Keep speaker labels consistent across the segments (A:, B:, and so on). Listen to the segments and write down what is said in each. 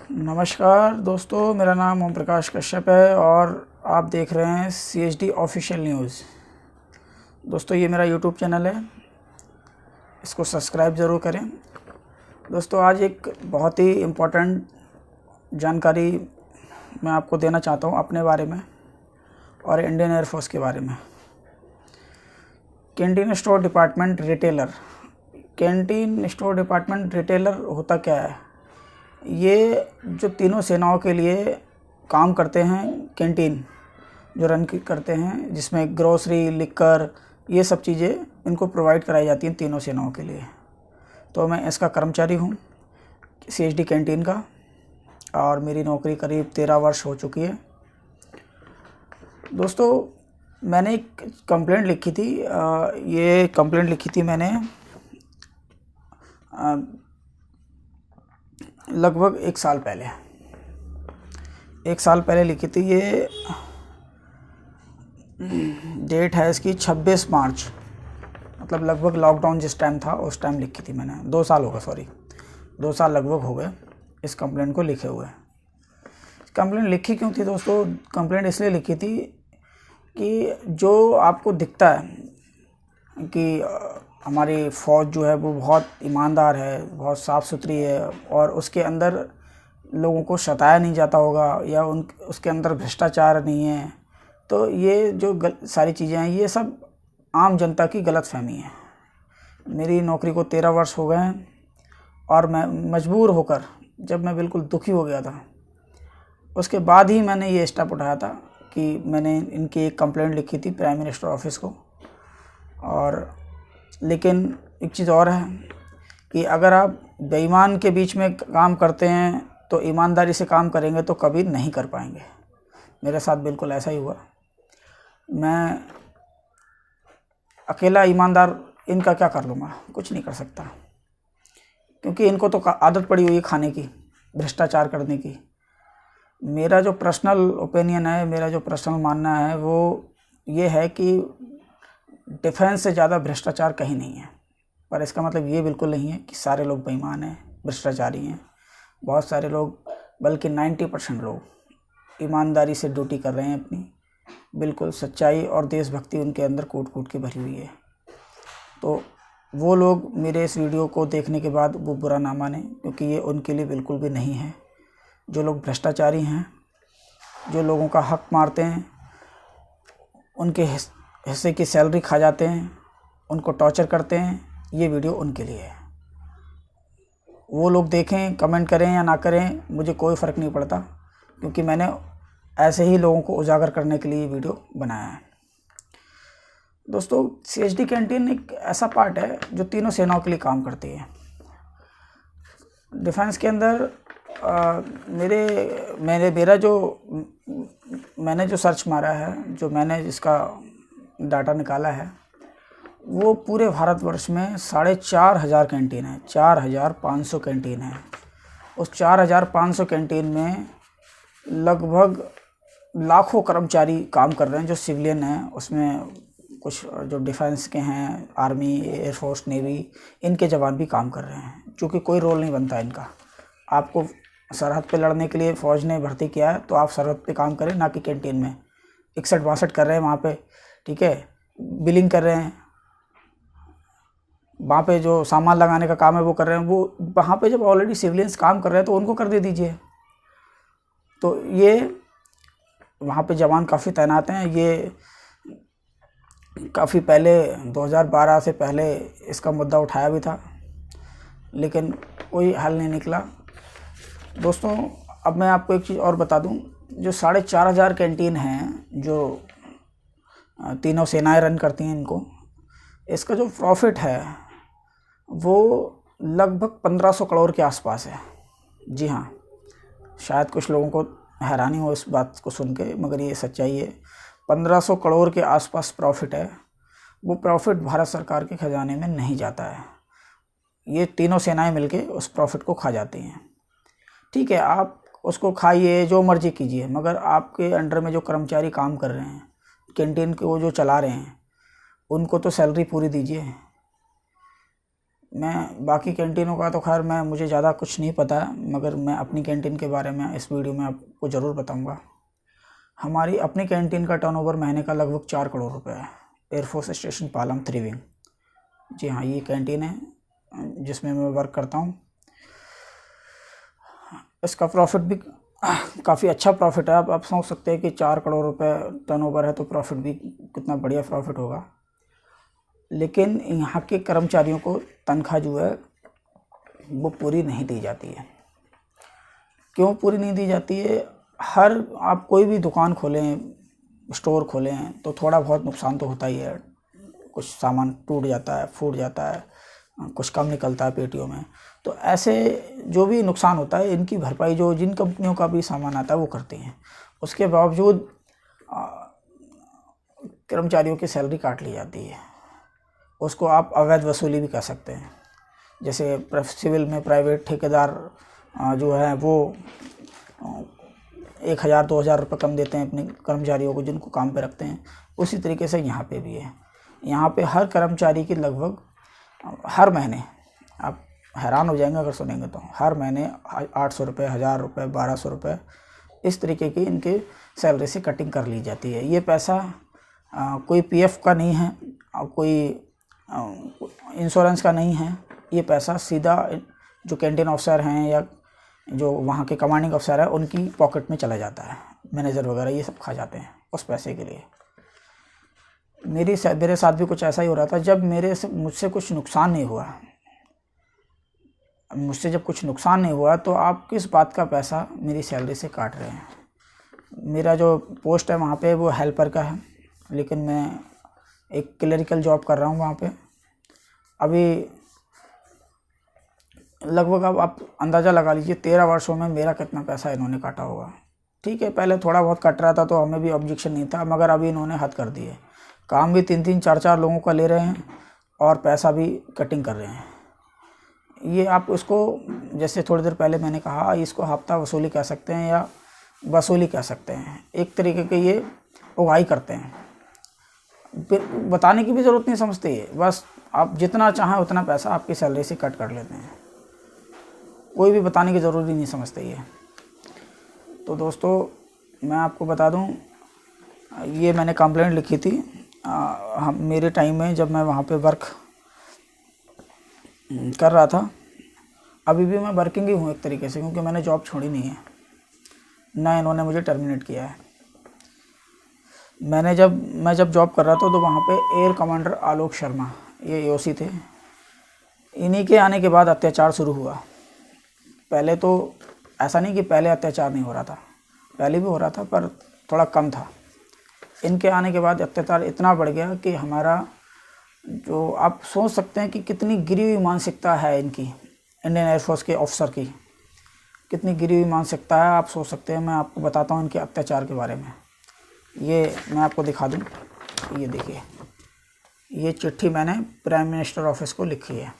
A: नमस्कार दोस्तों, मेरा नाम ओम प्रकाश कश्यप है और आप देख रहे हैं CHD ऑफिशियल न्यूज़। दोस्तों, ये मेरा यूट्यूब चैनल है, इसको सब्सक्राइब ज़रूर करें। दोस्तों, आज एक बहुत ही इम्पोर्टेंट जानकारी मैं आपको देना चाहता हूँ अपने बारे में और इंडियन एयरफोर्स के बारे में। Canteen store department retailer. Canteen store department retailer होता क्या है? ये जो तीनों सेनाओं के लिए काम करते हैं, कैंटीन जो रन करते हैं, जिसमें ग्रोसरी, लिकर, ये सब चीज़ें इनको प्रोवाइड कराई जाती हैं तीनों सेनाओं के लिए। तो मैं इसका कर्मचारी हूँ CHD कैंटीन का, और मेरी नौकरी करीब 13 वर्ष हो चुकी है। दोस्तों, मैंने एक कंप्लेंट लिखी थी। ये कंप्लेंट लिखी थी मैंने लगभग एक साल पहले लिखी थी। ये डेट है इसकी 26 मार्च, मतलब लगभग लॉकडाउन जिस टाइम था उस टाइम लिखी थी मैंने। 2 साल लगभग हो गए इस कंप्लेंट को लिखे हुए। कंप्लेंट लिखी क्यों थी दोस्तों? कंप्लेंट इसलिए लिखी थी कि जो आपको दिखता है कि हमारी फ़ौज जो है वो बहुत ईमानदार है, बहुत साफ़ सुथरी है, और उसके अंदर लोगों को सताया नहीं जाता होगा, या उसके अंदर भ्रष्टाचार नहीं है। तो ये जो सारी चीज़ें हैं, ये सब आम जनता की गलतफहमी है। मेरी नौकरी को 13 वर्ष हो गए हैं, और मैं मजबूर होकर, जब मैं बिल्कुल दुखी हो गया था, उसके बाद ही मैंने ये स्टेप उठाया था कि मैंने इनकी एक कंप्लेंट लिखी थी प्राइम मिनिस्टर ऑफिस को। और लेकिन एक चीज़ और है कि अगर आप बेईमान के बीच में काम करते हैं तो ईमानदारी से काम करेंगे तो कभी नहीं कर पाएंगे। मेरे साथ बिल्कुल ऐसा ही हुआ। मैं अकेला ईमानदार इनका क्या कर लूँगा? कुछ नहीं कर सकता, क्योंकि इनको तो आदत पड़ी हुई है खाने की, भ्रष्टाचार करने की। मेरा जो पर्सनल ओपिनियन है, मेरा जो पर्सनल मानना है, वो ये है कि डिफेंस से ज़्यादा भ्रष्टाचार कहीं नहीं है। पर इसका मतलब ये बिल्कुल नहीं है कि सारे लोग बेईमान हैं, भ्रष्टाचारी हैं। बहुत सारे लोग, बल्कि 90% लोग ईमानदारी से ड्यूटी कर रहे हैं अपनी। बिल्कुल सच्चाई और देशभक्ति उनके अंदर कूट कूट के भरी हुई है। तो वो लोग मेरे इस वीडियो को देखने के बाद वो बुरा ना माने, क्योंकि ये उनके लिए बिल्कुल भी नहीं है। जो लोग भ्रष्टाचारी हैं, जो लोगों का हक मारते हैं, उनके हिस्से की सैलरी खा जाते हैं, उनको टॉर्चर करते हैं, ये वीडियो उनके लिए है। वो लोग देखें, कमेंट करें या ना करें, मुझे कोई फ़र्क नहीं पड़ता, क्योंकि मैंने ऐसे ही लोगों को उजागर करने के लिए ये वीडियो बनाया है। दोस्तों, CHD कैंटीन एक ऐसा पार्ट है जो तीनों सेनाओं के लिए काम करती है। डिफेंस के अंदर मैंने जो सर्च मारा है, जो मैंने जिसका डाटा निकाला है, वो पूरे भारतवर्ष में 4,500 कैंटीन है, 4,500 कैंटीन है। उस 4,500 कैंटीन में लगभग लाखों कर्मचारी काम कर रहे हैं, जो सिविलियन हैं। उसमें कुछ जो डिफेंस के हैं, आर्मी, एयरफोर्स, नेवी, इनके जवान भी काम कर रहे हैं, क्योंकि कोई रोल नहीं बनता इनका। आपको सरहद पे लड़ने के लिए फ़ौज ने भर्ती किया है, तो आप सरहद पे काम करें, ना कि कैंटीन में 61-62 कर रहे हैं वहाँ पे, ठीक है, बिलिंग कर रहे हैं। वहाँ पे जो सामान लगाने का काम है वो कर रहे हैं। वो वहाँ पे जब ऑलरेडी सिविलियंस काम कर रहे हैं तो उनको कर दे दीजिए। तो ये वहाँ पे जवान काफ़ी तैनात हैं। ये काफ़ी पहले 2012 से पहले इसका मुद्दा उठाया भी था, लेकिन कोई हल नहीं निकला। दोस्तों, अब मैं आपको एक चीज़ और बता दूं, जो 4,500 कैंटीन हैं, जो तीनों सेनाएं रन करती हैं इनको, इसका जो प्रॉफिट है वो लगभग 1500 करोड़ के आसपास है। जी हाँ, शायद कुछ लोगों को हैरानी हो इस बात को सुन के, मगर ये सच्चाई है। 1500 करोड़ के आसपास प्रॉफिट है। वो प्रॉफिट भारत सरकार के खजाने में नहीं जाता है। ये तीनों सेनाएं मिलके उस प्रॉफिट को खा जाती हैं। ठीक है, आप उसको खाइए, जो मर्जी कीजिए, मगर आपके अंडर में जो कर्मचारी काम कर रहे हैं, कैंटीन को जो चला रहे हैं, उनको तो सैलरी पूरी दीजिए। मैं बाकी कैंटीनों का तो खैर मुझे ज़्यादा कुछ नहीं पता है, मगर मैं अपनी कैंटीन के बारे में इस वीडियो में आपको ज़रूर बताऊंगा। हमारी अपनी कैंटीन का टर्नओवर महीने का लगभग 4 करोड़ रुपए है। एयरफोर्स स्टेशन पालम 3 विंग, जी हाँ, ये कैंटीन है जिसमें मैं वर्क करता हूँ। इसका प्रॉफिट भी काफ़ी अच्छा प्रॉफिट है। आप सोच सकते हैं कि 4 करोड़ रुपए टर्नओवर है तो प्रॉफिट भी कितना बढ़िया प्रॉफिट होगा। लेकिन यहाँ के कर्मचारियों को तनख्वाह जो है वो पूरी नहीं दी जाती है। क्यों पूरी नहीं दी जाती है? आप कोई भी दुकान खोलें, स्टोर खोलें तो थोड़ा बहुत नुकसान तो होता ही है। कुछ सामान टूट जाता है, फूट जाता है, कुछ कम निकलता है पेटियों में। तो ऐसे जो भी नुकसान होता है इनकी भरपाई जो जिन कंपनियों का भी सामान आता है वो करती हैं। उसके बावजूद कर्मचारियों की सैलरी काट ली जाती है। उसको आप अवैध वसूली भी कह सकते हैं। जैसे सिविल में प्राइवेट ठेकेदार जो है वो 1,000-2,000 रुपये कम देते हैं अपने कर्मचारियों को जिनको काम पे रखते हैं। उसी तरीके से यहाँ पे भी है। यहाँ पे हर कर्मचारी की लगभग हर महीने, आप हैरान हो जाएंगे अगर सुनेंगे तो, हर महीने 800 रुपये, 1,000 रुपये, 1,200 रुपये इस तरीके की इनके सैलरी से कटिंग कर ली जाती है। ये पैसा कोई पीएफ का नहीं है, कोई इंश्योरेंस का नहीं है। ये पैसा सीधा जो कैंटीन ऑफिसर हैं या जो वहाँ के कमांडिंग अफसर है उनकी पॉकेट में चला जाता है। मैनेजर वगैरह ये सब खा जाते हैं उस पैसे के लिए। मेरे साथ भी कुछ ऐसा ही हो रहा था। जब मुझसे कुछ नुकसान नहीं हुआ, मुझसे जब कुछ नुकसान नहीं हुआ तो आप किस बात का पैसा मेरी सैलरी से काट रहे हैं? मेरा जो पोस्ट है वहाँ पे वो हेल्पर का है, लेकिन मैं एक क्लरिकल जॉब कर रहा हूँ वहाँ पे। अभी लगभग अब आप अंदाज़ा लगा लीजिए 13 वर्षों में मेरा कितना पैसा इन्होंने काटा होगा। ठीक है, पहले थोड़ा बहुत कट रहा था तो हमें भी ऑब्जेक्शन नहीं था, मगर अभी इन्होंने हद कर दी है। काम भी 3-3, 4-4 लोगों का ले रहे हैं और पैसा भी कटिंग कर रहे हैं। ये आप उसको, जैसे थोड़ी देर पहले मैंने कहा, इसको हफ्ता वसूली कह सकते हैं या वसूली कह सकते हैं। एक तरीके के ये उगाही करते हैं। फिर बताने की भी ज़रूरत नहीं समझती है, बस आप जितना चाहें उतना पैसा आपकी सैलरी से कट कर लेते हैं। कोई भी बताने की ज़रूरत नहीं समझते ये। तो दोस्तों मैं आपको बता दूं, ये मैंने कंप्लेंट लिखी थी मेरे टाइम में जब मैं वहाँ पे वर्क कर रहा था। अभी भी मैं वर्किंग ही हूँ एक तरीके से, क्योंकि मैंने जॉब छोड़ी नहीं है, ना इन्होंने मुझे टर्मिनेट किया है। मैं जब जॉब कर रहा था तो वहाँ पे एयर कमांडर आलोक शर्मा, ये एओसी थे। इन्हीं के आने के बाद अत्याचार शुरू हुआ। पहले तो ऐसा नहीं कि पहले अत्याचार नहीं हो रहा था, पहले भी हो रहा था पर थोड़ा कम था। इनके आने के बाद अत्याचार इतना बढ़ गया कि हमारा जो, आप सोच सकते हैं कि कितनी गिरी हुई मानसिकता है इनकी, इंडियन एयरफोर्स के ऑफिसर की कितनी गिरी हुई मानसिकता है, आप सोच सकते हैं। मैं आपको बताता हूँ इनके अत्याचार के बारे में। ये मैं आपको दिखा दूँ, ये देखिए, ये चिट्ठी मैंने प्राइम मिनिस्टर ऑफिस को लिखी है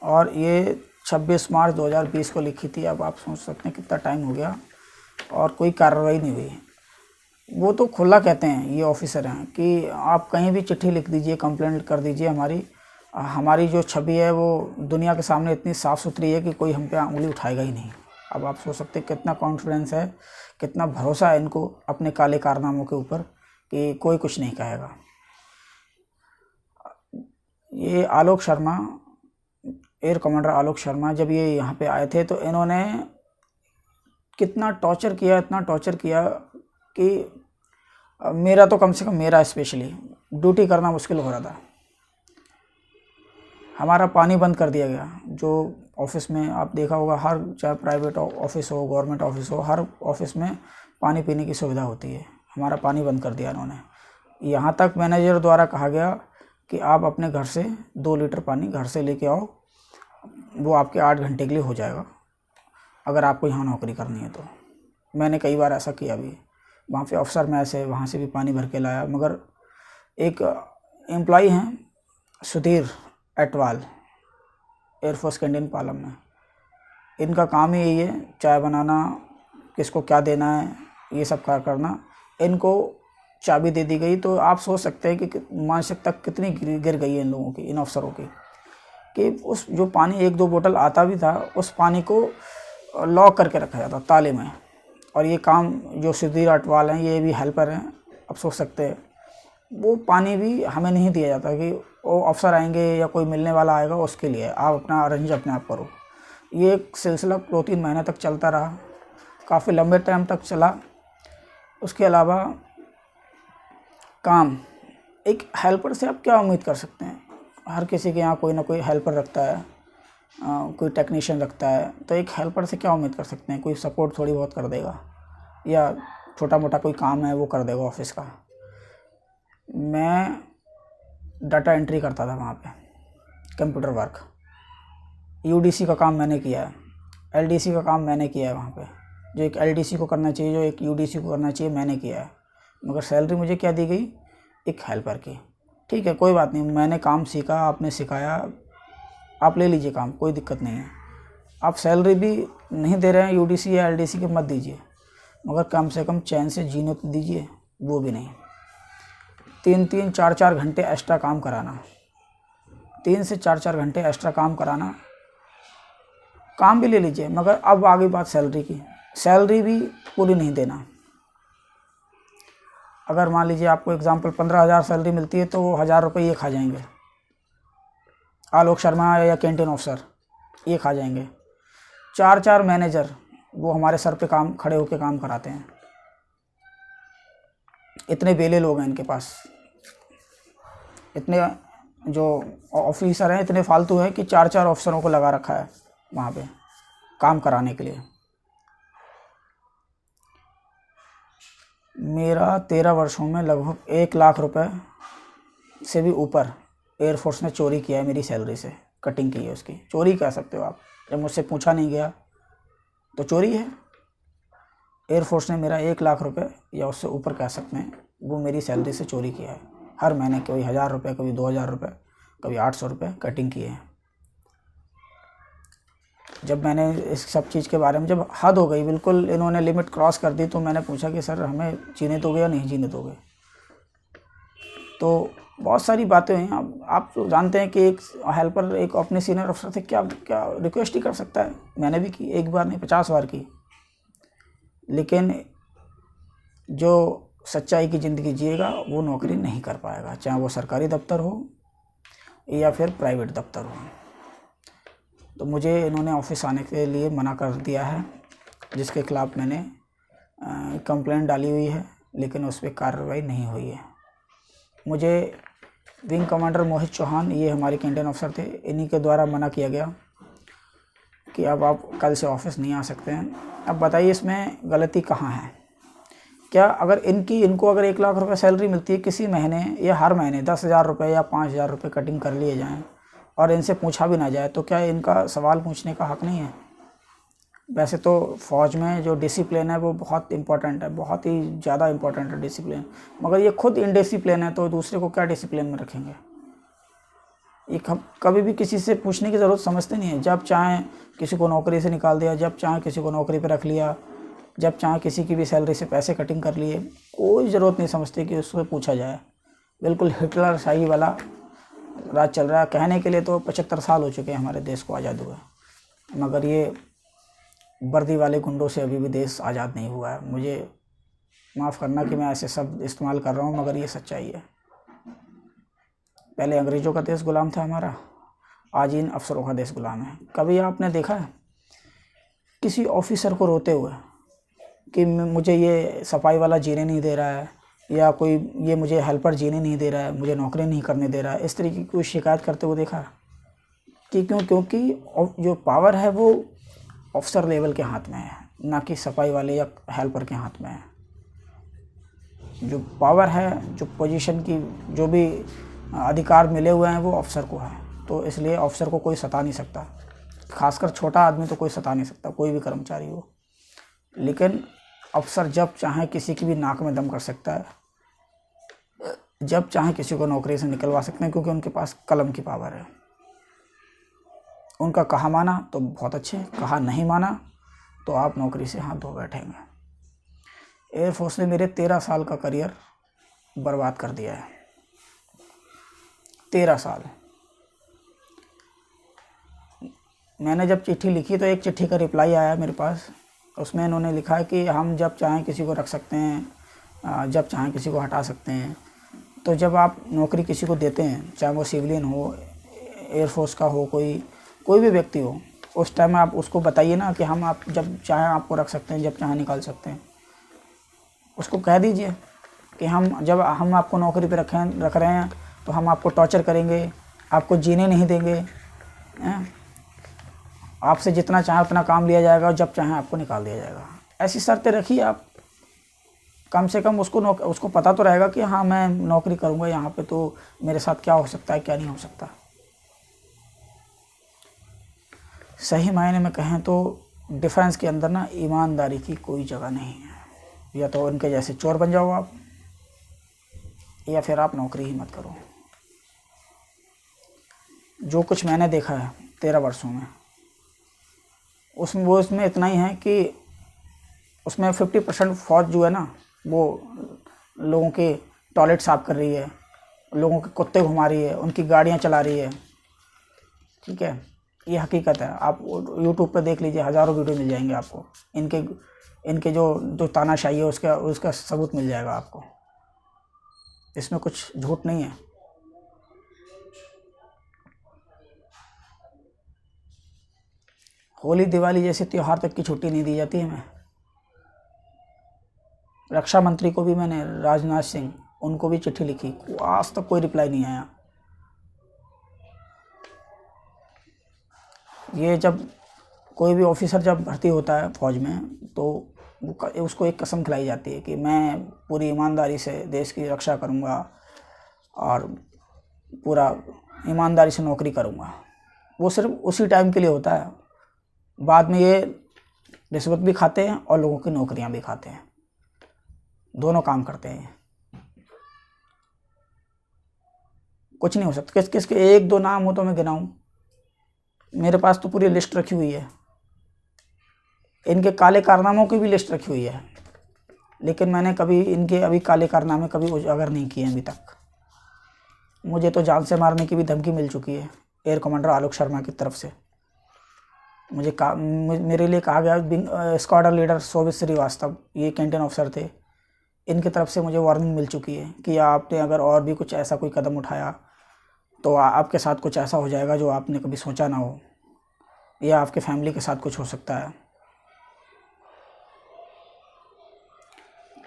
A: और ये 26 मार्च 2020 को लिखी थी। अब आप सोच सकते हैं कितना टाइम हो गया और कोई कार्रवाई नहीं हुई। वो तो खुला कहते हैं, ये ऑफिसर हैं, कि आप कहीं भी चिट्ठी लिख दीजिए, कंप्लेंट कर दीजिए। हमारी जो छवि है वो दुनिया के सामने इतनी साफ़ सुथरी है कि कोई हम पे उंगली उठाएगा ही नहीं। अब आप सोच सकते हैं कितना कॉन्फिडेंस है, कितना भरोसा है इनको अपने काले कारनामों के ऊपर कि कोई कुछ नहीं कहेगा। ये आलोक शर्मा, एयर कमांडर आलोक शर्मा, जब ये यहाँ पे आए थे तो इन्होंने कितना टॉर्चर किया, इतना टॉर्चर किया कि मेरा तो, कम से कम मेरा स्पेशली, ड्यूटी करना मुश्किल हो रहा था। हमारा पानी बंद कर दिया गया। जो ऑफिस में आप देखा होगा, हर, चाहे प्राइवेट ऑफिस हो, गवर्नमेंट ऑफिस हो, हर ऑफिस में पानी पीने की सुविधा होती है। हमारा पानी बंद कर दिया इन्होंने। यहाँ तक मैनेजर द्वारा कहा गया कि आप अपने घर से 2 लीटर पानी घर से लेके आओ, वो आपके 8 घंटे के लिए हो जाएगा, अगर आपको यहाँ नौकरी करनी है तो। मैंने कई बार ऐसा किया भी। वहाँ पे अफसर में ऐसे वहाँ से भी पानी भर के लाया। मगर एक एम्प्लॉई हैं सुधीर एटवाल, एयरफोर्स कैंटीन पालम में, इनका काम ही यही है, चाय बनाना, किसको क्या देना है, ये सब करना। इनको चाबी दे दी गई। तो आप सोच सकते हैं कि मानसिकता कितनी गिर गई है इन लोगों की, इन अफसरों की, कि उस जो पानी 1-2 बोतल आता भी था, उस पानी को लॉक करके रखा जाता ताले में। और ये काम जो सुधीर अटवाल हैं, ये भी हेल्पर हैं, आप सोच सकते हैं, वो पानी भी हमें नहीं दिया जाता कि वो अफसर आएंगे या कोई मिलने वाला आएगा उसके लिए आप अपना अरेंज अपने आप करो। ये एक सिलसिला 2-3 महीने तक चलता रहा, काफ़ी लंबे टाइम तक चला। उसके अलावा काम, एक हेल्पर से आप क्या उम्मीद कर सकते हैं? हर किसी के यहाँ कोई ना कोई हेल्पर रखता है, कोई टेक्नीशियन रखता है, तो एक हेल्पर से क्या उम्मीद कर सकते हैं? कोई सपोर्ट थोड़ी बहुत कर देगा या छोटा मोटा कोई काम है वो कर देगा ऑफिस का। मैं डाटा एंट्री करता था वहाँ पे, कंप्यूटर वर्क। यूडीसी का काम मैंने किया है, एलडीसी का काम मैंने किया है वहाँ पे। जो एक एलडीसी को करना चाहिए, जो एक यूडीसी को करना चाहिए, मैंने किया है। मगर सैलरी मुझे क्या दी गई? एक हेल्पर की। ठीक है, कोई बात नहीं, मैंने काम सीखा, आपने सिखाया, आप ले लीजिए काम, कोई दिक्कत नहीं है। आप सैलरी भी नहीं दे रहे हैं यूडीसी या एलडीसी की, मत दीजिए, मगर कम से कम चैन से जीने तो दीजिए, वो भी नहीं। 3-3, 4-4 घंटे एक्स्ट्रा काम कराना, 3 से 4-4 घंटे एक्स्ट्रा काम कराना। काम भी ले लीजिए, मगर अब आ गई बात सैलरी की। सैलरी भी पूरी नहीं देना। अगर मान लीजिए आपको एग्जांपल 15,000 सैलरी मिलती है, तो वो 1,000 रुपये ये खा जाएंगे, आलोक शर्मा या कैंटीन ऑफिसर ये खा जाएंगे। 4-4 मैनेजर वो हमारे सर पे काम खड़े होकर काम कराते हैं। इतने बेले लोग हैं इनके पास, इतने जो ऑफिसर हैं इतने फालतू हैं कि 4-4 ऑफिसरों को लगा रखा है वहाँ पे काम कराने के लिए। मेरा 13 वर्षों में लगभग 1 लाख रुपए से भी ऊपर एयरफोर्स ने चोरी किया है मेरी सैलरी से, कटिंग की है उसकी। चोरी कह सकते हो आप, जब मुझसे पूछा नहीं गया तो चोरी है। एयरफोर्स ने मेरा 1 लाख रुपए या उससे ऊपर कह सकते हैं, वो मेरी सैलरी से चोरी किया है। हर महीने कभी 1,000 रुपये, कभी 2,000 रुपये, कभी 800 रुपये कटिंग किए हैं। जब मैंने इस सब चीज़ के बारे में, जब हद हो गई, बिल्कुल इन्होंने लिमिट क्रॉस कर दी, तो मैंने पूछा कि सर हमें जीने दोगे या नहीं जीने दोगे। तो बहुत सारी बातें हुई। आप तो जानते हैं कि एक हेल्पर एक अपने सीनियर अफसर से क्या क्या रिक्वेस्ट ही कर सकता है। मैंने भी की, एक बार नहीं 50 बार की। लेकिन जो सच्चाई की ज़िंदगी जिएगा वो नौकरी नहीं कर पाएगा, चाहे वो सरकारी दफ्तर हो या फिर प्राइवेट दफ्तर हो। तो मुझे इन्होंने ऑफिस आने के लिए मना कर दिया है, जिसके खिलाफ़ मैंने कंप्लेंट डाली हुई है, लेकिन उस पर कार्रवाई नहीं हुई है। मुझे विंग कमांडर मोहित चौहान, ये हमारे कैंटीन अफसर थे, इन्हीं के द्वारा मना किया गया कि अब आप कल से ऑफिस नहीं आ सकते हैं। अब बताइए इसमें गलती कहाँ है? क्या अगर इनको अगर 1 लाख रुपए सैलरी मिलती है किसी महीने या हर महीने 10,000 रुपये या 5,000 रुपये कटिंग कर लिए जाएँ और इनसे पूछा भी ना जाए, तो क्या इनका सवाल पूछने का हक़ नहीं है? वैसे तो फ़ौज में जो डिसिप्लिन है वो बहुत इम्पोर्टेंट है, बहुत ही ज़्यादा इम्पोर्टेंट है डिसिप्लिन। मगर ये खुद इनडिसिप्लिन है, तो दूसरे को क्या डिसिप्लिन में रखेंगे? ये कभी भी किसी से पूछने की ज़रूरत समझते नहीं है। जब चाहें किसी को नौकरी से निकाल दिया, जब चाहें किसी को नौकरी पर रख लिया, जब चाहें किसी की भी सैलरी से पैसे कटिंग कर लिए। कोई ज़रूरत नहीं समझते कि उससे पूछा जाए। बिल्कुल हिटलर शाही वाला राज चल रहा है। कहने के लिए तो 75 साल हो चुके हैं हमारे देश को आज़ाद हुए, मगर ये वर्दी वाले गुंडों से अभी भी देश आज़ाद नहीं हुआ है। मुझे माफ़ करना कि मैं ऐसे शब्द इस्तेमाल कर रहा हूँ, मगर ये सच्चाई है। पहले अंग्रेज़ों का देश गुलाम था हमारा, आज इन अफसरों का देश गुलाम है। कभी आपने देखा है किसी ऑफिसर को रोते हुए कि मुझे ये सफाई वाला जीने नहीं दे रहा है, या कोई ये मुझे हेल्पर जीने नहीं दे रहा है, मुझे नौकरी नहीं करने दे रहा है, इस तरीके की कोई शिकायत करते हुए देखा? कि क्योंकि जो पावर है वो ऑफिसर लेवल के हाथ में है, ना कि सफाई वाले या हेल्पर के हाथ में है। जो पावर है, जो पोजीशन की जो भी अधिकार मिले हुए हैं वो अफसर को है। तो इसलिए अफसर को कोई सता नहीं सकता, खासकर छोटा आदमी तो कोई सता नहीं सकता, कोई भी कर्मचारी हो। लेकिन अफसर जब चाहे किसी की भी नाक में दम कर सकता है, जब चाहे किसी को नौकरी से निकलवा सकते हैं, क्योंकि उनके पास कलम की पावर है। उनका कहा माना तो बहुत अच्छे, कहा नहीं माना तो आप नौकरी से हाथ धो बैठेंगे। एयरफोर्स ने मेरे 13 साल का करियर बर्बाद कर दिया है। 13 साल। मैंने जब चिट्ठी लिखी तो एक चिट्ठी का रिप्लाई आया मेरे पास। उसमें इन्होंने लिखा है कि हम जब चाहें किसी को रख सकते हैं, जब चाहें किसी को हटा सकते हैं। तो जब आप नौकरी किसी को देते हैं, चाहे वो सिविलियन हो, एयरफोर्स का हो, कोई भी व्यक्ति हो, उस टाइम आप उसको बताइए ना कि हम आप जब चाहें आपको रख सकते हैं, जब चाहें निकाल सकते हैं। उसको कह दीजिए कि जब हम आपको नौकरी पे रख रहे हैं तो हम आपको टॉर्चर करेंगे, आपको जीने नहीं देंगे, आपसे जितना चाहे उतना काम लिया जाएगा और जब चाहे आपको निकाल दिया जाएगा। ऐसी शर्तें रखिए आप। कम से कम उसको पता तो रहेगा कि हाँ मैं नौकरी करूँगा यहाँ पे, तो मेरे साथ क्या हो सकता है, क्या नहीं हो सकता। सही मायने में कहें तो डिफेंस के अंदर ना ईमानदारी की कोई जगह नहीं है। या तो उनके जैसे चोर बन जाओ आप, या फिर आप नौकरी ही मत करो। जो कुछ मैंने देखा है 13 वर्षों में, उसमें इतना ही है कि उसमें 50% फौज जो है ना, वो लोगों के टॉयलेट साफ कर रही है, लोगों के कुत्ते घुमा रही है, उनकी गाड़ियाँ चला रही है। ठीक है, ये हकीकत है। आप यूट्यूब पर देख लीजिए, हज़ारों वीडियो मिल जाएंगे आपको। इनके जो तानाशाही है उसका सबूत मिल जाएगा आपको। इसमें कुछ झूठ नहीं है। होली दिवाली जैसे त्यौहार तक की छुट्टी नहीं दी जाती हमें। रक्षा मंत्री को भी मैंने, राजनाथ सिंह, उनको भी चिट्ठी लिखी, आज तक कोई रिप्लाई नहीं आया। ये जब कोई भी ऑफिसर जब भर्ती होता है फौज में, तो उसको एक कसम खिलाई जाती है कि मैं पूरी ईमानदारी से देश की रक्षा करूंगा और पूरा ईमानदारी से नौकरी करूंगा। वो सिर्फ उसी टाइम के लिए होता है। बाद में ये रिश्वत भी खाते हैं और लोगों की नौकरियां भी खाते हैं, दोनों काम करते हैं। कुछ नहीं हो सकता। किसके 1-2 नाम हो तो मैं गिनाऊं? मेरे पास तो पूरी लिस्ट रखी हुई है, इनके काले कारनामों की भी लिस्ट रखी हुई है, लेकिन मैंने कभी इनके अभी काले कारनामे कभी उजागर नहीं किए अभी तक। मुझे तो जान से मारने की भी धमकी मिल चुकी है एयर कमांडर आलोक शर्मा की तरफ से। मेरे लिए कहा गया, स्क्वाड्रन लीडर शोभित श्रीवास्तव, ये कैंटीन ऑफिसर थे, इनकी तरफ से मुझे वार्निंग मिल चुकी है कि आपने अगर और भी कुछ ऐसा कोई कदम उठाया तो आपके साथ कुछ ऐसा हो जाएगा जो आपने कभी सोचा ना हो, या आपके फैमिली के साथ कुछ हो सकता है।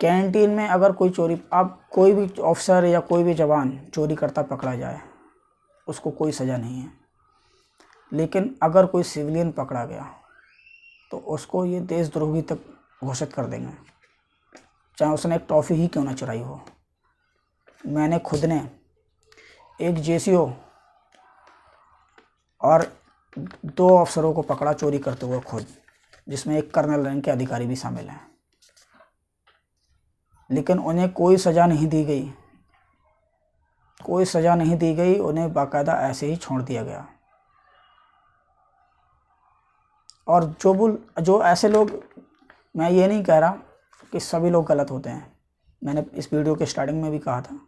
A: कैंटीन में अगर कोई चोरी, आप कोई भी ऑफिसर या कोई भी जवान चोरी करता पकड़ा जाए, उसको कोई सज़ा नहीं है। लेकिन अगर कोई सिविलियन पकड़ा गया तो उसको ये देशद्रोही तक घोषित कर देंगे, चाहे उसने एक टॉफ़ी ही क्यों ना चुराई हो। मैंने खुद ने एक जेसीओ और 2 अफसरों को पकड़ा चोरी करते हुए खुद, जिसमें एक कर्नल रैंक के अधिकारी भी शामिल हैं, लेकिन उन्हें कोई सज़ा नहीं दी गई। कोई सज़ा नहीं दी गई, उन्हें बाकायदा ऐसे ही छोड़ दिया गया। और जो ऐसे लोग, मैं ये नहीं कह रहा कि सभी लोग गलत होते हैं। मैंने इस वीडियो के स्टार्टिंग में भी कहा था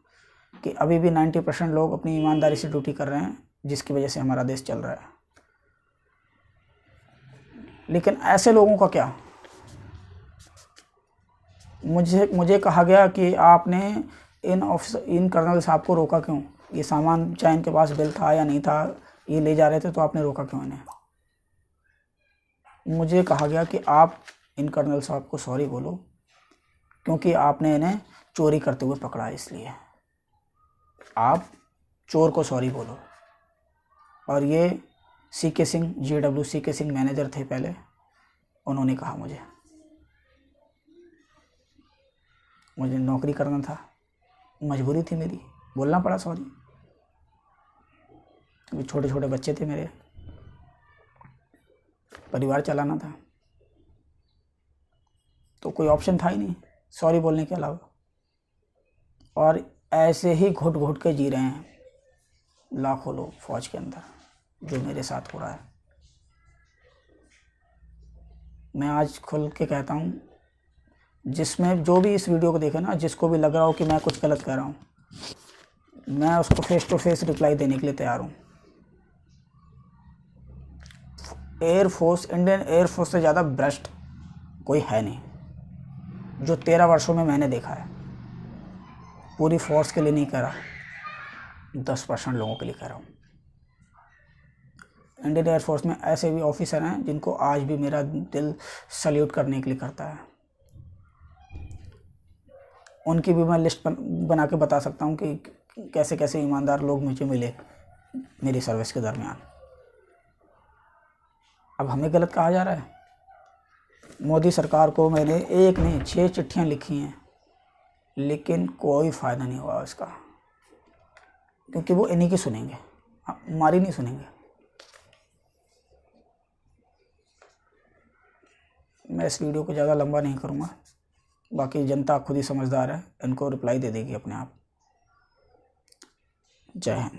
A: कि अभी भी 90% लोग अपनी ईमानदारी से ड्यूटी कर रहे हैं, जिसकी वजह से हमारा देश चल रहा है। लेकिन ऐसे लोगों का क्या? मुझे कहा गया कि आपने इन कर्नल साहब को रोका क्यों? ये सामान चाहे इनके पास बिल था या नहीं था, ये ले जा रहे थे, तो आपने रोका क्यों इन्हें? मुझे कहा गया कि आप इन कर्नल साहब को सॉरी बोलो, क्योंकि आपने इन्हें चोरी करते हुए पकड़ा, इसलिए आप चोर को सॉरी बोलो। और ये CK Singh, JW CK Singh manager थे पहले, उन्होंने कहा मुझे नौकरी करना था, मजबूरी थी मेरी, बोलना पड़ा सॉरी, क्योंकि छोटे छोटे बच्चे थे मेरे, परिवार चलाना था, तो कोई ऑप्शन था ही नहीं सॉरी बोलने के अलावा। और ऐसे ही घुट घुट के जी रहे हैं लाखों लोग फौज के अंदर, जो मेरे साथ हो रहा है। मैं आज खुल के कहता हूँ, जिसमें जो भी इस वीडियो को देखे ना, जिसको भी लग रहा हो कि मैं कुछ गलत कह रहा हूँ, मैं उसको फेस टू फेस रिप्लाई देने के लिए तैयार हूँ। एयरफोर्स, इंडियन एयरफोर्स से ज़्यादा भ्रष्ट कोई है नहीं, जो 13 वर्षों में मैंने देखा है। पूरी फोर्स के लिए नहीं कह रहा, 10% लोगों के लिए कह रहा हूँ। इंडियन एयरफोर्स में ऐसे भी ऑफिसर हैं जिनको आज भी मेरा दिल सल्यूट करने के लिए करता है। उनकी भी मैं लिस्ट बना के बता सकता हूँ कि कैसे कैसे ईमानदार लोग मुझे मिले मेरी सर्विस के दरमियान। अब हमें गलत कहा जा रहा है। मोदी सरकार को मैंने एक नहीं 6 चिट्ठियाँ लिखी हैं, लेकिन कोई फ़ायदा नहीं हुआ उसका, क्योंकि वो इन्हीं की सुनेंगे, हमारी नहीं सुनेंगे। मैं इस वीडियो को ज़्यादा लंबा नहीं करूँगा, बाकी जनता खुद ही समझदार है, इनको रिप्लाई दे देगी अपने आप। जय हिंद।